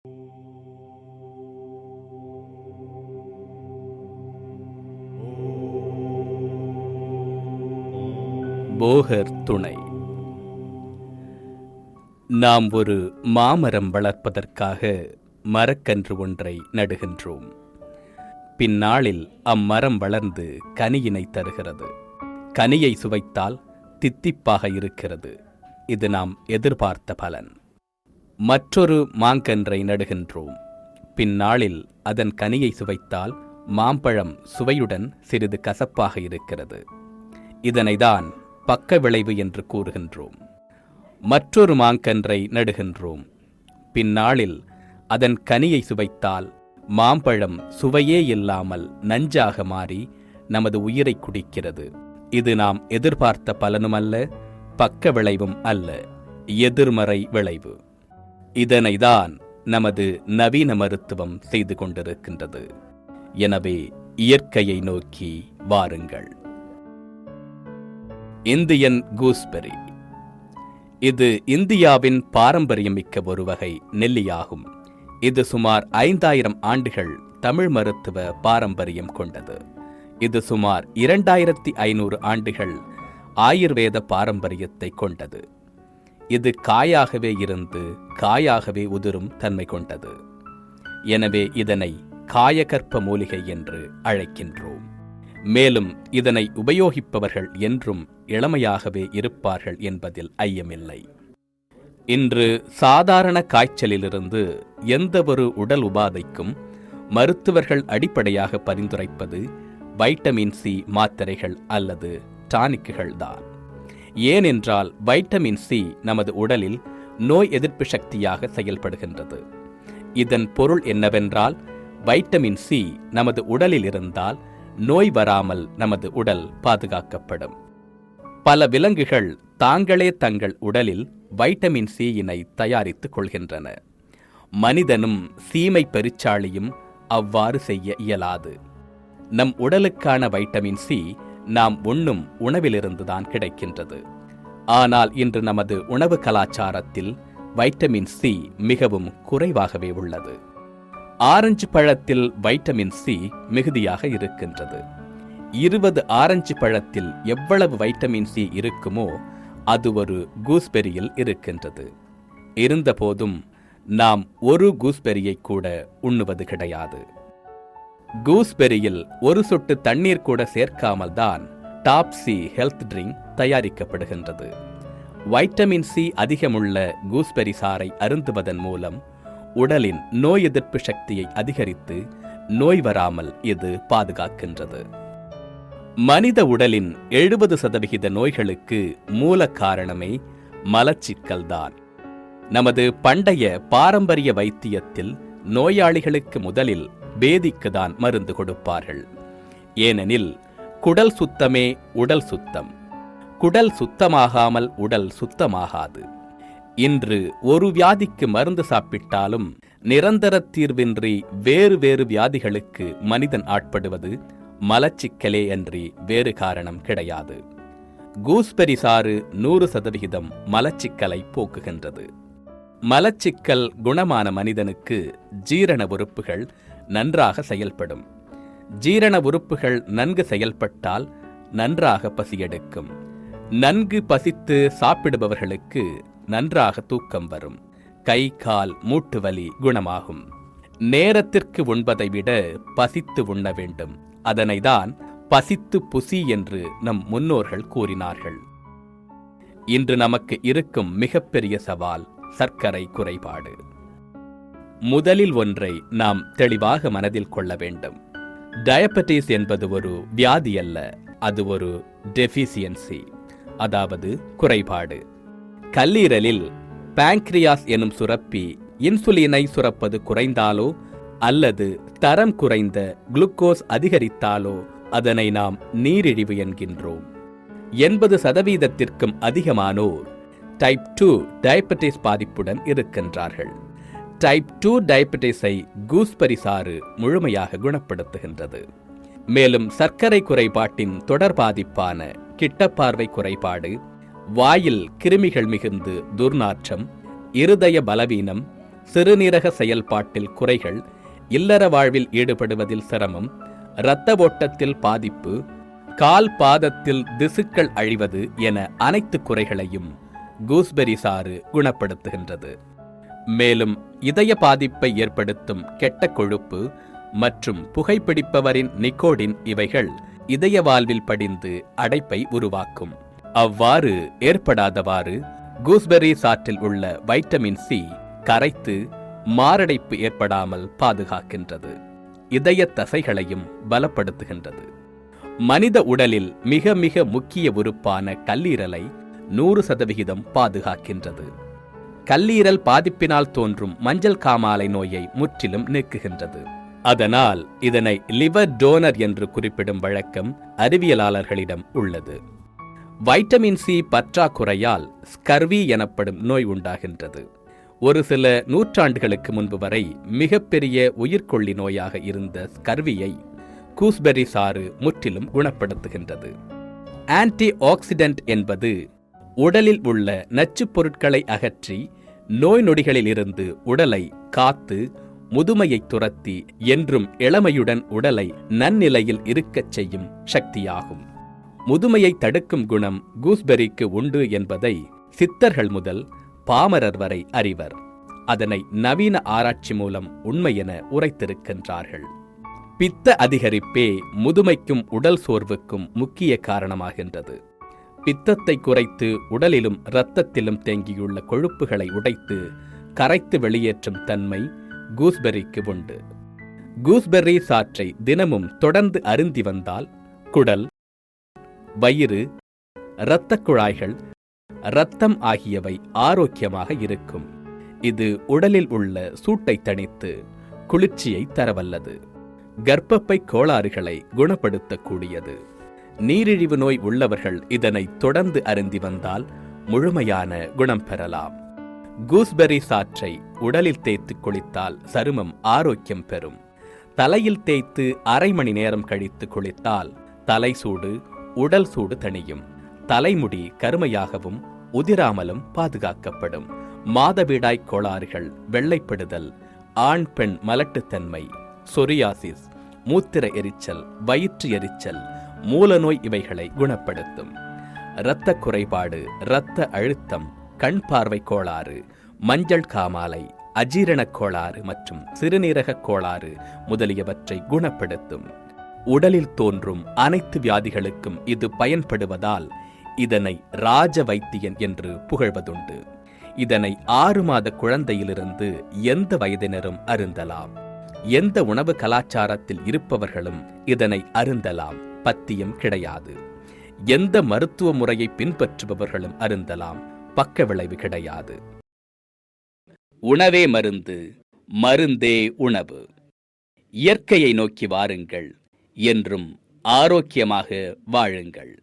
போகர் துணை. நாம் ஒரு மாமரம் வளர்ப்பதற்காக மரக்கன்று ஒன்றை நடுகின்றோம். பின்னாளில் அம்மரம் வளர்ந்து கனியினை தருகிறது. கனியை சுவைத்தால் தித்திப்பாக இருக்கிறது. இது நாம் எதிர்பார்த்த பலன். மற்றொரு மாங்கன்றை நடுகின்றோம். பின்னாளில் அதன் கனியை சுவைத்தால் மாம்பழம் சுவையுடன் சிறிது கசப்பாக இருக்கிறது. இதனைதான் பக்க விளைவு என்று கூறுகின்றோம். மற்றொரு மாங்கன்றை நடுகின்றோம். பின்னாளில் அதன் கனியை சுவைத்தால் மாம்பழம் சுவையே இல்லாமல் நஞ்சாக மாறி நமது உயிரை குடிக்கிறது. இது நாம் எதிர்பார்த்த பலனுமல்ல, பக்க விளைவும் அல்ல, எதிர்மறை விளைவு. இதனைதான் நமது நவீன மருத்துவம் செய்து கொண்டிருக்கின்றது. எனவே இயற்கையை நோக்கி வாருங்கள். Indian gooseberry. இது இந்தியாவின் பாரம்பரியமிக்க ஒரு வகை நெல்லியாகும். இது சுமார் 5000 ஆண்டுகள் தமிழ் மருத்துவ பாரம்பரியம் கொண்டது. இது சுமார் 2500 ஆண்டுகள் ஆயுர்வேத பாரம்பரியத்தை கொண்டது. இது காயாகவே இருந்து காயாகவே உதிரும் தன்மை கொண்டது. எனவே இதனை காயகற்ப மூலிகை என்று அழைக்கின்றோம். மேலும் இதனை உபயோகிப்பவர்கள் என்றும் இளமையாகவே இருப்பார்கள் என்பதில் ஐயமில்லை. இன்று சாதாரண காய்ச்சலிலிருந்து எந்தவொரு உடல் உபாதைக்கும் மருத்துவர்கள் அடிப்படையாக பரிந்துரைப்பது வைட்டமின் சி மாத்திரைகள் அல்லது டானிக்குகள் தான். ஏனென்றால் வைட்டமின் சி நமது உடலில் நோய் எதிர்ப்பு சக்தியாக செயல்படுகின்றது. இதன் பொருள் என்னவென்றால், வைட்டமின் சி நமது உடலில் இருந்தால் நோய் வராமல் நமது உடல் பாதுகாக்கப்படும். பல விலங்குகள் தாங்களே தங்கள் உடலில் வைட்டமின் சியினை தயாரித்துக் கொள்கின்றன. மனிதனும் சீமை பெருச்சாளியும் அவ்வாறு செய்ய இயலாது. நம் உடலுக்கான வைட்டமின் சி நாம் உண்ணும் உணவிலிருந்துதான் கிடைக்கின்றது. ஆனால் இன்று நமது உணவு கலாச்சாரத்தில் வைட்டமின் சி மிகவும் குறைவாகவே உள்ளது. ஆரஞ்சு பழத்தில் வைட்டமின் சி மிகுதியாக இருக்கின்றது. 20 ஆரஞ்சு பழத்தில் எவ்வளவு வைட்டமின் சி இருக்குமோ அது ஒரு கூஸ்பெரியில் இருக்கின்றது. இருந்தபோதும் நாம் ஒரு கூஸ்பெரியை கூட உண்ணுவது கிடையாது. கூஸ்பெரியில் ஒரு சொட்டு தண்ணீர் கூட சேர்க்காமல் தான் டாப்ஸி ஹெல்த் ட்ரிங்க் தயாரிக்கப்படுகின்றது. வைட்டமின் சி அதிகமுள்ள கூஸ்பெரி சாறை அருந்துவதன் மூலம் உடலின் நோய் எதிர்ப்பு சக்தியை அதிகரித்து நோய் வராமல் இது பாதுகாக்கின்றது. மனித உடலின் 70% நோய்களுக்கு மூல காரணமே மலச்சிக்கல்தான். நமது பண்டைய பாரம்பரிய வைத்தியத்தில் நோயாளிகளுக்கு முதலில் பேதிக்குதான் மருந்து கொடுப்பார்கள். ஏனெனில் குடல் சுத்தமே உடல் சுத்தம். குடல் சுத்தமாகாமல் உடல் சுத்தமாகாது. இன்று ஒரு வியாதிக்கு மருந்து சாப்பிட்டாலும் நிரந்தர தீர்வின்றி வேறு வேறு வியாதிகளுக்கு மனிதன் ஆட்படுவது மலச்சிக்கலே அன்றி வேறு காரணம் கிடையாது. கூஸ்பெரி சாறு 100% மலச்சிக்கலை போக்குகின்றது. மலச்சிக்கல் குணமான மனிதனுக்கு ஜீரண உறுப்புகள் நன்றாக செயல்படும். ஜீரண உறுப்புகள் நன்கு செயல்பட்டால் நன்றாக பசியெடுக்கும். நன்கு பசித்து சாப்பிடுபவர்களுக்கு நன்றாக தூக்கம் வரும். கை கால் மூட்டு வலி குணமாகும். நேரத்திற்கு உண்பதை விட பசித்து உண்ண வேண்டும். அதனைதான் பசித்து புசி என்று நம் முன்னோர்கள் கூறினார்கள். இன்று நமக்கு இருக்கும் மிகப்பெரிய சவால் சர்க்கரை குறைபாடு. முதலில் ஒன்றை நாம் தெளிவாக மனதில் கொள்ள வேண்டும். டயபெட்டிஸ் என்பது ஒரு வியாதி அல்ல, அது ஒரு டெஃபிசியன்சி, அதாவது குறைபாடு. கல்லீரலில் பாங்க்ரியாஸ் எனும் சுரப்பி இன்சுலினை சுரப்பது குறைந்தாலோ அல்லது தரம் குறைந்த குளுக்கோஸ் அதிகரித்தாலோ அதனை நாம் நீரிழிவு என்கின்றோம். 80% அதிகமானோர் டைப் 2 டயபெட்டிஸ் பாதிப்புடன் இருக்கின்றார்கள். டைப் 2 டயபெட்டிஸை கூஸ்பெரி சாறு முழுமையாக குணப்படுத்துகின்றது. மேலும் சர்க்கரை குறைபாட்டின் தொடர் பாதிப்பான கிட்டப்பார்வை குறைபாடு, வாயில் கிருமிகள் மிகுந்து துர்நாற்றம், இருதய பலவீனம், சிறுநீரக செயல்பாட்டில் குறைகள், இல்லற வாழ்வில் ஈடுபடுவதில் சிரமம், இரத்த ஓட்டத்தில் பாதிப்பு, கால் பாதத்தில் திசுக்கள் அழிவது என அனைத்து குறைகளையும் கூஸ்பெரி சாறு குணப்படுத்துகின்றது. மேலும் இதய பாதிப்பை ஏற்படுத்தும் கெட்ட கொழுப்பு மற்றும் புகைப்பிடிப்பவரின் நிக்கோடின் இவைகள் இதய வால்வில் படிந்து அடைப்பை உருவாக்கும். அவ்வாறு ஏற்படாதவாறு கூஸ்பெரி சாற்றில் உள்ள வைட்டமின் சி கரைத்து மாரடைப்பு ஏற்படாமல் பாதுகாக்கின்றது. இதய தசைகளையும் பலப்படுத்துகின்றது. மனித உடலில் மிக மிக முக்கிய உறுப்பான கல்லீரலை 100% பாதுகாக்கின்றது. கல்லீரல் பாதிப்பினால் தோன்றும் மஞ்சள் காமாலை நோயை முற்றிலும் நீக்குகின்றது. அதனால் இதனை லிவர் டோனர் என்று குறிப்பிடும் வழக்கம் அறிவியலாளர்களிடம் உள்ளது. வைட்டமின் சி பற்றாக்குறையால் ஸ்கர்வி எனப்படும் நோய் உண்டாகின்றது. ஒரு சில நூற்றாண்டுகளுக்கு முன்பு வரை மிகப்பெரிய உயிர்கொல்லி நோயாக இருந்த ஸ்கர்வியை கூஸ்பெரி சாறு முற்றிலும் குணப்படுத்துகின்றது. ஆன்டி ஆக்சிடென்ட் என்பது உடலில் உள்ள நச்சுப் பொருட்களை அகற்றி நோய் நொடிகளில் இருந்து உடலை காத்து முதுமையை துரத்தி என்றும் இளமையுடன் உடலை நன்னிலையில் இருக்கச் செய்யும் சக்தியாகும். முதுமையை தடுக்கும் குணம் கூஸ்பெரிக்கு உண்டு என்பதை சித்தர்கள் முதல் பாமரர் வரை அறிவர். அதனை நவீன ஆராய்ச்சி மூலம் உண்மை என உரைத்திருக்கின்றார்கள். பித்த அதிகரிப்பே முதுமைக்கும் உடல் சோர்வுக்கும் முக்கிய காரணமாகின்றது. பித்தத்தை குறைத்து உடலிலும் இரத்தத்திலும் தேங்கியுள்ள கொழுப்புகளை உடைத்து கரைத்து வெளியேற்றும் தன்மை கூஸ்பெரிக்கு உண்டு. கூஸ்பெர்ரி சாற்றை தினமும் தொடர்ந்து அருந்தி வந்தால் குடல், வயிறு, இரத்தக் குழாய்கள், இரத்தம் ஆகியவை ஆரோக்கியமாக இருக்கும். இது உடலில் உள்ள சூட்டை தணித்து குளிர்ச்சியை தரவல்லது. கர்ப்பப்பை கோளாறுகளை குணப்படுத்தக்கூடியது. நீரிழிவு நோய் உள்ளவர்கள் இதனை தொடர்ந்து அருந்தி வந்தால் முழுமையான குணம் பெறலாம். கூஸ்பெர்ரி சாற்றை உடலில் தேய்த்து குளித்தால் சருமம் ஆரோக்கியம் பெறும். தலையில் தேய்த்து அரை மணி நேரம் கழித்து குளித்தால் தலை சூடு, உடல் சூடு தணியும். தலைமுடி கருமையாகவும் உதிராமலும் பாதுகாக்கப்படும். மாதவிடாய் கோளாறுகள், வெள்ளைப்படுதல், ஆண் பெண் மலட்டுத்தன்மை, சொரியாசிஸ், மூத்திர எரிச்சல், வயிற்று எரிச்சல், மூலநோய் இவைகளை குணப்படுத்தும். இரத்த குறைபாடு, இரத்த அழுத்தம், கண் பார்வை கோளாறு, மஞ்சள் காமாலை, அஜீரணக் கோளாறு மற்றும் சிறுநீரக கோளாறு முதலியவற்றை குணப்படுத்தும். உடலில் தோன்றும் அனைத்து வியாதிகளுக்கும் இது பயன்படுவதால் இதனை ராஜ வைத்தியன் என்று புகழ்வதுண்டு. இதனை 6 மாத குழந்தையிலிருந்து எந்த வயதினரும் அருந்தலாம். எந்த உணவு கலாச்சாரத்தில் இருப்பவர்களும் இதனை அருந்தலாம். பத்தியம் கிடையாது. எந்த மருத்துவ முறையை பின்பற்றுபவர்களும் அருந்தலாம். பக்க விளைவு கிடையாது. உணவே மருந்து, மருந்தே உணவு. இயற்கையை நோக்கி வாருங்கள், என்றும் ஆரோக்கியமாக வாழுங்கள்.